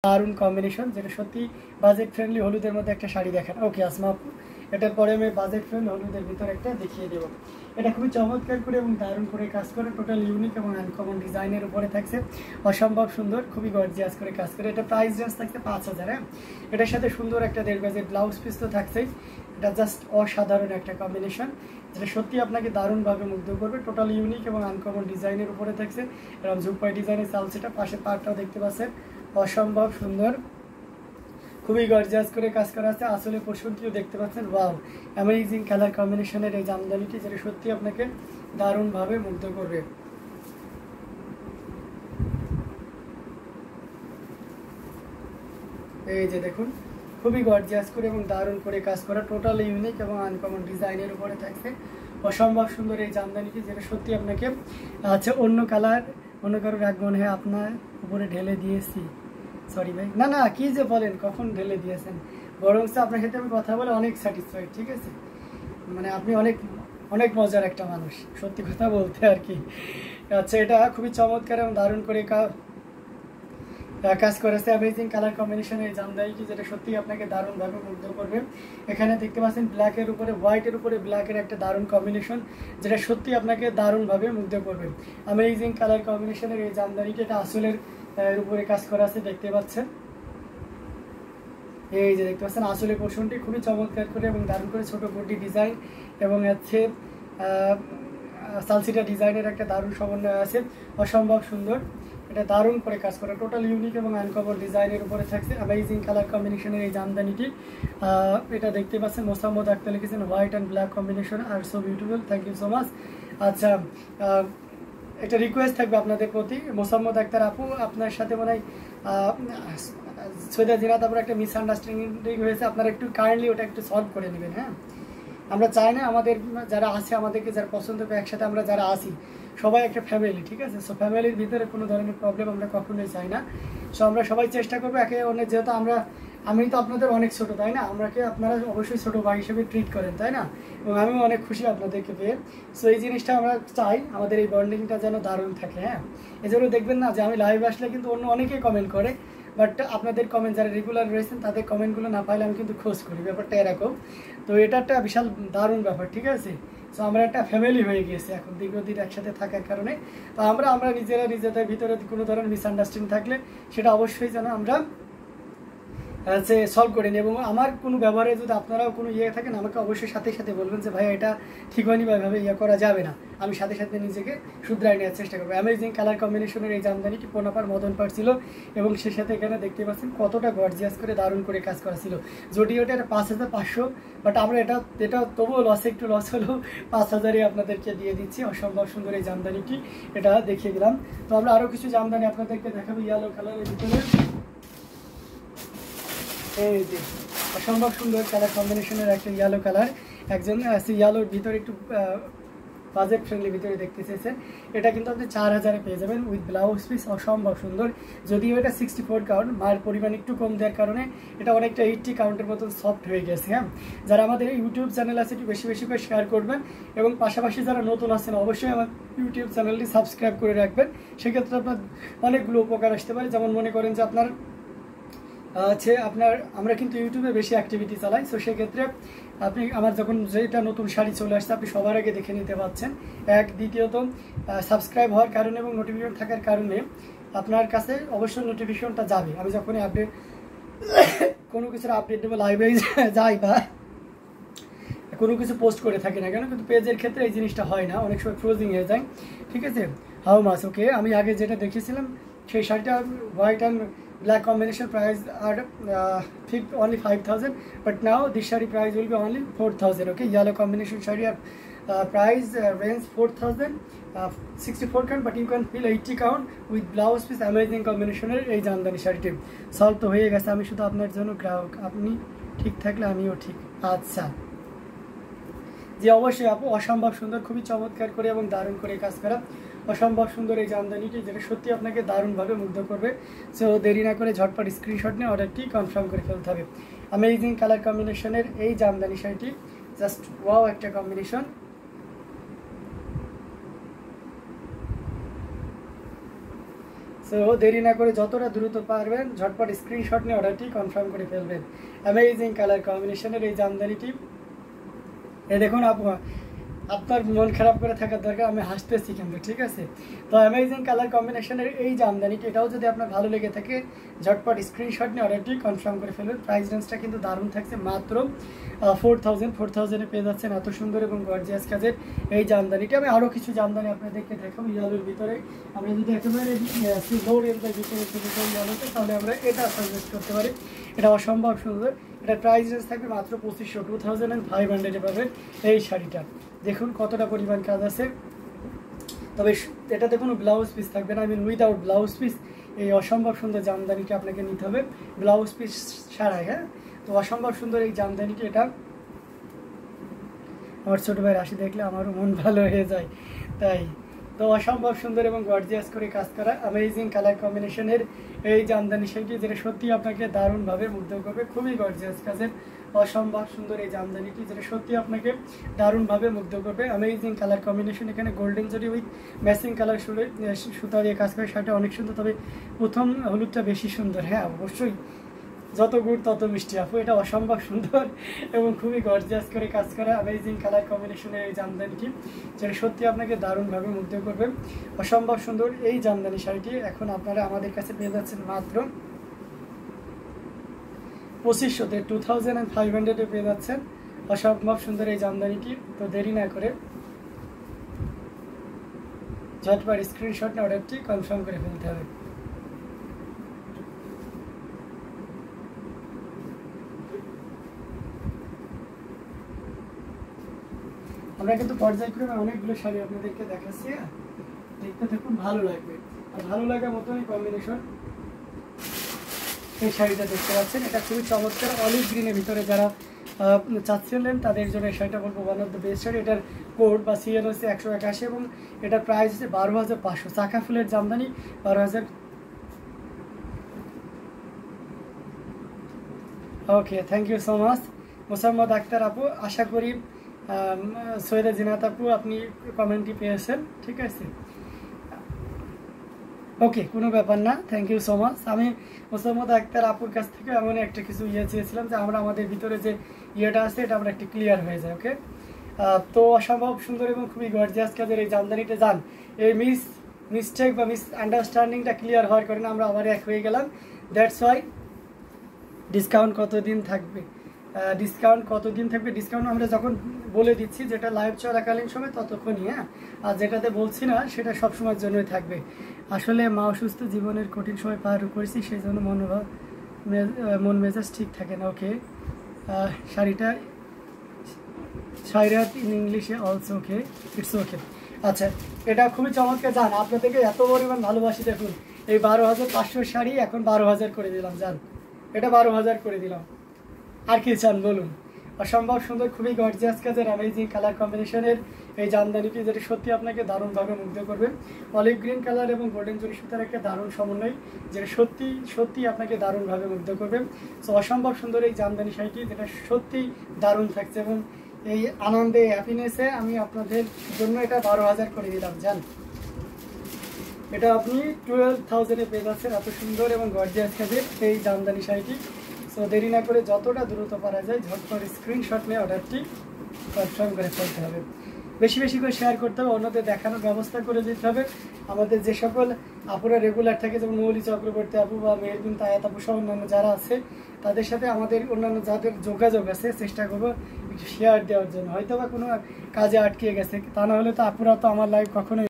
দারুণ কম্বিনেশন, যেটা সত্যি বাজেট ফ্রেন্ডলি হলুদের মধ্যে একটা শাড়ি দেখেন। ওকে আসমা আপু, এটার পরে আমি বাজেট ফ্রেন্ডলি হলুদের ভিতরে একটা দেখিয়ে দেবো। এটা খুবই চমৎকার করে এবং দারুণ করে কাজ করে, টোটাল ইউনিক এবং আনকমন ডিজাইনের উপরে থাকছে, অসম্ভব সুন্দর, খুবই গর্জিয়াস করে কাজ করে। এটা প্রাইস রেঞ্জ থাকছে 5000। হ্যাঁ, এটার সাথে সুন্দর একটা 1.5 গজের ব্লাউজ পিস তো থাকছেই। এটা জাস্ট অসাধারণ একটা কম্বিনেশন, যেটা সত্যি আপনাকে দারুণভাবে মুগ্ধ করবে। টোটাল ইউনিক এবং আনকমন ডিজাইনের উপরে থাকছে, এরকম ঝুপাই ডিজাইনের চালসিটা, পাশে পাটটাও দেখতে পাচ্ছেন অসম্ভব সুন্দর, খুবই গর্জিয়াস করে কাজ করা আছে। আসলে পোর্শনটিও দেখতে পাচ্ছেন, ওয়াও অ্যামেজিং কালার কম্বিনেশনের এই জামদানিটি, যেটা সত্যি আপনাকে দারুণভাবে মুগ্ধ করবে। এই যে দেখুন, খুবই গর্জিয়াস করে এবং দারুণ করে কাজ করা, টোটাল ইউনিক এবং আনকমন ডিজাইনের উপরে থাকছে অসম্ভব সুন্দর এই জামদানিটি, যেটা সত্যি আপনাকে আচ্ছা অন্য কালার অন্য কারো রাগ মনে হয় আপনার উপরে ঢেলে দিয়েছি। সরি ভাই, না না কি যে বলেন, কখন ঢেলে দিয়েছেন, বরং আপনার সাথে আমি কথা বলে অনেক স্যাটিসফাইড। ঠিক আছে, মানে আপনি অনেক অনেক মজার একটা মানুষ, সত্যি কথা বলতে আর কি। আচ্ছা, এটা খুবই চমৎকার এবং দারুণ করে কাজ করেছে, অ্যামেজিং কালার কম্বিনেশন এই জামদানিটি, যেটা সত্যি আপনাকে দারুণভাবে মুগ্ধ করবে। এখানে দেখতে পাচ্ছেন ব্ল্যাকের উপরে হোয়াইটের উপরে ব্ল্যাকের একটা দারুণ কম্বিনেশন, যেটা সত্যি আপনাকে দারুণভাবে মুগ্ধ করবে। অ্যামেজিং কালার কম্বিনেশনের এই জামদানিটি, এটা আসলের উপরে কাজ করা আছে, দেখতে পাচ্ছেন। এই যে দেখতে পাচ্ছেন আসলের পোর্শনটি খুবই চমৎকার করে এবং দারুণ করে ছোট বডি ডিজাইন এবং হচ্ছে সালসিটা ডিজাইনের একটা দারুণ সমন্বয় আছে, অসম্ভব সুন্দর। এটা দারুণ করে কাজ করে, টোটাল ইউনিক এবং আনকমন ডিজাইনের উপরে থাকছে অ্যামেজিং কালার কম্বিনেশনের এই জামদানিটি। এটা দেখতে পাচ্ছেন মোসাম্মদ আক্তার লিখেছেন, হোয়াইট অ্যান্ড ব্ল্যাক কম্বিনেশন আর so beautiful, thank you so much. আচ্ছা, একটা রিকোয়েস্ট থাকবে আপনাদের প্রতি, মোসাম্মদ আক্তার আপু আপনার সাথে মনে হয় সৈয়দা জিনাত আপনার একটা মিসআন্ডারস্ট্যান্ডিং হয়েছে, আপনারা একটু কাইন্ডলি ওটা একটু সলভ করে নেবেন। হ্যাঁ, আমরা চাই না আমাদের যারা আছে, আমাদেরকে যারা পছন্দ করে, একসাথে আমরা যারা আসি সবাই একটা ফ্যামিলি, ঠিক আছে? সো ফ্যামিলির ভিতরে কোনো ধরনের প্রবলেম আমরা কখনোই চাই না। সো আমরা সবাই চেষ্টা করবো একে অন্যের, যেহেতু আমি তো আপনাদের অনেক ছোটো, তাই না? আমাকে আপনারা অবশ্যই ছোটো ভাই হিসেবে ট্রিট করেন, তাই না? এবং আমিও অনেক খুশি আপনাদেরকে পেয়ে। সো এই জিনিসটা আমরা চাই, আমাদের এই বন্ডিংটা যেন দারুণ থাকে। হ্যাঁ, এই জন্য দেখবেন না যে আমি লাইভ আসলে কিন্তু অন্য অনেকেই কমেন্ট করে, বাট আপনাদের কমেন্ট যারা রেগুলার রয়েছেন তাদের কমেন্টগুলো না পাইলে আমি কিন্তু খোঁজ করি, ব্যাপারটা এরকম। তো এটা একটা বিশাল দারুণ ব্যাপার, ঠিক আছে? সো আমরা একটা ফ্যামিলি হয়ে গিয়েছি এখন দীর্ঘদিন একসাথে থাকার কারণে। তো আমরা নিজেদের ভিতরে কোনো ধরনের মিসআন্ডারস্ট্যান্ডিং থাকলে সেটা অবশ্যই যেন আমরা সলভ করে নিই। এবং আমার কোনো ব্যবহারে যদি আপনারাও কোনো ইয়ে থাকেন, আমাকে অবশ্যই সাথে সাথে বলবেন যে ভাই এটা ঠিক হয়নি বা এভাবে ইয়ে করা যাবে না, আমি সাথে সাথে নিজেকে শুধরাই নেওয়ার চেষ্টা করবো। অ্যামেজিং কালার কম্বিনেশনের এই জামদানিটি পোনাপার মদন পার ছিল এবং সে সাথে এখানে দেখতে পাচ্ছেন কতটা গর্জিয়াস করে দারুণ করে কাজ করা ছিল। যদিও এটা 5500, বাট আমরা এটা তবুও একটু লস হলেও 5000-এ আপনাদেরকে দিয়ে দিচ্ছি। অসম্ভব সুন্দর এই জামদানিটি, এটা দেখিয়ে দিলাম। তো আমরা আরও কিছু জামদানি আপনাদেরকে দেখাবো ইয়েলো কালারের ভিতরে। এই যে অসম্ভব সুন্দর কালার কম্বিনেশনের একটা ইয়েলো কালার, একজন ইয়েলোর ভিতরে একটু বাজেট ফ্রেন্ডলি ভিতরে দেখতে চেয়েছেন। এটা কিন্তু আপনি 4000-এ পেয়ে যাবেন উইথ ব্লাউজ পিস, অসম্ভব সুন্দর। যদিও এটা 64 কাউন্ট, মায়ের পরিমাণ একটু কম দেওয়ার কারণে এটা অনেকটা 80 কাউন্টের মতন সফট হয়ে গেছে। হ্যাঁ, যারা আমাদের ইউটিউব চ্যানেল আছে একটু বেশি বেশি করে শেয়ার করবেন এবং পাশাপাশি যারা নতুন আছেন অবশ্যই আমার ইউটিউব চ্যানেলটি সাবস্ক্রাইব করে রাখবেন। সেক্ষেত্রে আপনার অনেকগুলো উপকার আসতে পারে। যেমন মনে করেন যে আমরা কিন্তু ইউটিউবে বেশি অ্যাক্টিভিটি চালাই, সো সেক্ষেত্রে আপনি আমার যখন যেটা নতুন শাড়ি চলে আসছে আপনি সবার আগে দেখে নিতে পারছেন। দ্বিতীয়ত সাবস্ক্রাইব হওয়ার কারণে এবং নোটিফিকেশন থাকার কারণে আপনার কাছে অবশ্যই নোটিফিকেশনটা যাবে। আমি যখনই কোনো কিছুর আপডেট দেবো, লাইভে যাই বা কোনো কিছু পোস্ট করে থাকি না কেন, কিন্তু পেজের ক্ষেত্রে এই জিনিসটা হয় না, অনেক সময় ফ্রোজিং হয়ে যায়। ঠিক আছে, হাউ মাছ ওকে, আমি আগে যেটা দেখেছিলাম সেই শাড়িটা white and black combination price are only 5000, but now this shari price will be only 4000. Okay, yellow combination shari price range 4000, 64 count, but you can feel 80 count with blouse piece, amazing combination এই জামদানি শাড়িটি solve তো হয়ে গেছে। আমি শুধু আপনার জন্য গ্রাহক, আপনি ঠিক থাকলে আমিও ঠিক। আচ্ছা, যে অবশ্যই আপু অসম্ভব সুন্দর, খুবই চমৎকার করে এবং দারুণ করে কাজ করা, অসম্ভব সুন্দর এই জামদানিটি, যেটা সত্যি আপনাকে দারুণভাবে মুগ্ধ করবে। সো দেরি না করে ঝটপট স্ক্রিনশট নিয়ে অর্ডারটি কনফার্ম করে ফেলতে হবে। অ্যামেজিং কালার কম্বিনেশনের এই জামদানি শাড়িটি জাস্ট ওয়াও একটা কম্বিনেশন। সো দেরি না করে যতটা দ্রুত পারবেন ঝটপট স্ক্রিনশট নিয়ে অর্ডারটি কনফার্ম করে ফেলবেন। অ্যামেজিং কালার কম্বিনেশনের এই জামদানিটি দেখুন আপনার মন খারাপ করে থাকার দরকার, আমি হাসতেছি কিন্তু, ঠিক আছে। তো অ্যামেজিং কালার কম্বিনেশনের এই জামদানিটি এটাও যদি আপনার ভালো লেগে থাকে ঝটপট স্ক্রিনশট নিয়ে অর্ডারটি কনফার্ম করে ফেলবেন। প্রাইস রেঞ্জটা কিন্তু দারুণ থাকছে, মাত্র 4000 পেয়ে যাচ্ছেন এত সুন্দর এবং গর্জিয়াস কাজের এই জামদানিটি। আমি আরও কিছু জামদানি আপনাদেরকে দেখাবো ইয়ালোর ভিতরে। আমরা যদি একেবারে লো রেঞ্জের ভিতরে ইয়ালোতে, তাহলে আমরা এটা সাজেস্ট করতে পারি। এটা অসম্ভব সুন্দর, এটা প্রাইস রেঞ্জ থাকবে মাত্র 2500 পাবেন এই শাড়িটা। দেখুন কতটা পরিমাণ কাজ আছে, তবে এটাতে কোনো ব্লাউজ পিস থাকবে না, উইদাউট ব্লাউজ পিস এই অসম্ভব সুন্দর জামদানিটি আপনাকে নিতে হবে ব্লাউজ পিস ছাড়াই। হ্যাঁ, তো অসম্ভব সুন্দর এই জামদানিটি। এটা আমার ছোটো ভাই রাশি দেখলে আমারও মন ভালো হয়ে যায়, তাই তো অসম্ভব সুন্দর এবং গর্জিয়াস করে কাজ করা অ্যামেজিং কালার কম্বিনেশনের এই জামদানি শাড়িটি, যেটা সত্যি আপনাকে দারুণভাবে মুগ্ধ করবে। খুবই গর্জিয়াস কাজের অসম্ভব সুন্দর এই জামদানিটি, যেটা সত্যি আপনাকে দারুণভাবে মুগ্ধ করবে। অ্যামেজিং কালার কম্বিনেশন, এখানে গোল্ডেন জরি উইথ ম্যাচিং কালার সুতা দিয়ে কাজ করে শাড়িটা অনেক সুন্দর, তবে প্রথম হলুদটা বেশি সুন্দর। হ্যাঁ অবশ্যই, যত গুড় তত মিষ্টি আপু, এটা অসম্ভব সুন্দর এবং খুবই গর্জিয়াস করে কাজ করা অ্যামেজিং কালার কম্বিনেশনের এই জামদানিটি, যেটা সত্যি আপনাকে দারুণভাবে মুগ্ধ করবে। অসম্ভব সুন্দর এই জামদানি শাড়িটি এখন আপনারা আমাদের কাছে পেয়ে যাচ্ছেন মাত্র 2500-তে, 2500 পেয়ে যাচ্ছেন অসম্ভব সুন্দর এই জামদানিটি। তো দেরি না করে ঝটপট স্ক্রিনশট নিয়ে অর্ডারটি কনফার্ম করে ফেলতে হবে। আমরা কিন্তু পর্যায়ক্রমে অনেকগুলো শাড়ি আপনাদেরকে দেখাচ্ছি, দেখতে দেখুন ভালো লাগবে, আর ভালো লাগার মতনই কম্বিনেশন এই শাড়িটা দেখতে পাচ্ছেন। এটা খুবই চমৎকার অলিভ গ্রিনের ভিতরে যারা চাচ্ছিলেন তাদের জন্য এই শাড়িটা বলবো one of the best sari. এটার কোড বা সিএল হচ্ছে 181 এবং এটার প্রাইস হচ্ছে 12500। চাকা ফুলের jamdani 12000। Okay, thank you so much Mosammat Akter আপু। আশা করি সৈয়দা জিনাত আপু আপনি কমেন্টটি পেয়েছেন, ঠিক আছে। ওকে, কোনো ব্যাপার না, থ্যাংক ইউ সো মাচ। আমি মোসাম্মদ আক্তার আপুর কাছ থেকে এমন একটা কিছু চেয়েছিলাম যে আমরা আমাদের ভিতরে যে ইয়েটা আছে এটা আমরা একটু ক্লিয়ার হয়ে যায়। ওকে, তো অসম্ভব সুন্দর এবং খুবই গর্জিয়াস কাজের এই জামদানিটা যান এই মিস্টেক বা আন্ডারস্ট্যান্ডিংটা ক্লিয়ার হওয়ার কারণে আমরা আবার এক হয়ে গেলাম। দ্যাটস ওয়াই ডিসকাউন্ট কতদিন থাকবে, ডিসকাউন্ট আমরা যখন বলে দিচ্ছি যেটা লাইভ চলাকালীন সময় ততক্ষণই। হ্যাঁ, আর যেটাতে বলছি না সেটা সবসময়ের জন্যই থাকবে। আসলে মা অসুস্থ, জীবনের কঠিন সময় পার করেছি, সেই জন্য মন মেজাজ ঠিক থাকে না। ওকে, শাড়িটা শায়রাত ইন ইংলিশে অলসো। Okay, it's okay. আচ্ছা, এটা খুবই চমৎকার। জান আপনাদেরকে এত পরিমাণ ভালোবাসি, দেখুন এই 12500 শাড়ি এখন 12000 করে দিলাম। জান এটা 12000 করে দিলাম, আর কি চান বলুন। অসম্ভব সুন্দর খুবই গর্জিয়াস কাজের অ্যামেজিং কালার কম্বিনেশনের এই জামদানিটি, যেটা সত্যি আপনাকে দারুণভাবে মুগ্ধ করবে। অলিভ গ্রিন কালার এবং গোল্ডেন জরি সুতার একটা দারুণ সমন্বয়, যেটা সত্যি আপনাকে দারুণভাবে মুগ্ধ করবে। সো অসম্ভব সুন্দর এই জামদানি শাড়িটি, যেটা সত্যি দারুণ থাকছে এবং এই আনন্দে হ্যাপিনেসে আমি আপনাদের জন্য এটা 12000 করে দিলাম। জান এটা আপনি 12000-এ পেয়ে যাচ্ছেন এত সুন্দর এবং গর্জিয়াস কাজের এই জামদানি শাড়িটি। সো দেরি না করে যতটা দ্রুত পারা যায় ঝটপট স্ক্রিনশট নিয়ে অর্ডারটি কনফার্ম করে ফেলতে হবে। বেশি বেশি করে শেয়ার করতে হবে, অন্যদের দেখানোর ব্যবস্থা করে দিতে হবে। আমাদের যে সকল আপুরা রেগুলার থাকে, যেমন মৌলি চক্রবর্তী আপু বা মেহরবিন তায়াত আপু সহ অন্যান্য যারা আছে, তাদের সাথে আমাদের অন্যান্য যাদের যোগাযোগ আছে চেষ্টা করবো একটু শেয়ার দেওয়ার জন্য। হয়তো বা কোনো কাজে আটকে গেছে, তা না হলে তো আপুরা তো আমার লাইভ কখনোই